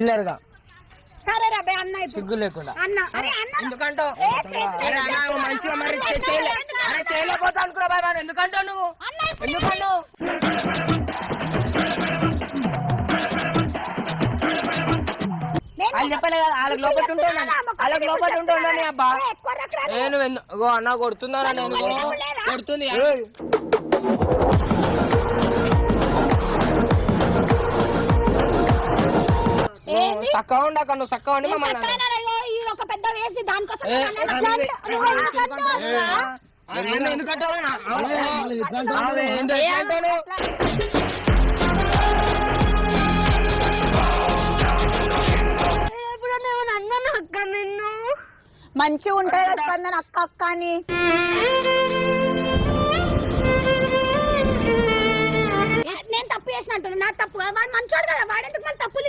చిల్లరగా సరే రా అన్న సిగ్గు లేకుండా అన్న అరే అన్న ఎందుకంటావు మంచిగా మరి అరే చేయలేకపోతా అనుకున్నా బాయ్ మరి ఎందుకంటావు నువ్వు ఎందుకంటావు వాళ్ళు చెప్పలే కదా వాళ్ళకి లోపల ఉంటాను అబ్బా నేను అన్న కొడుతుందా నేను కొడుతుంది చక్కగా ఉండక నువ్వు చక్కగా ఉండి ఒక పెద్ద వేసి దానికోసం అక్క నిన్ను మంచిగా ఉంటాయి స్పందన అక్క అక్క అని నేను తప్పు చేసినట్టు నా తప్పు వాడు మంచోడు కదా వాడెందుకు మన తప్పులు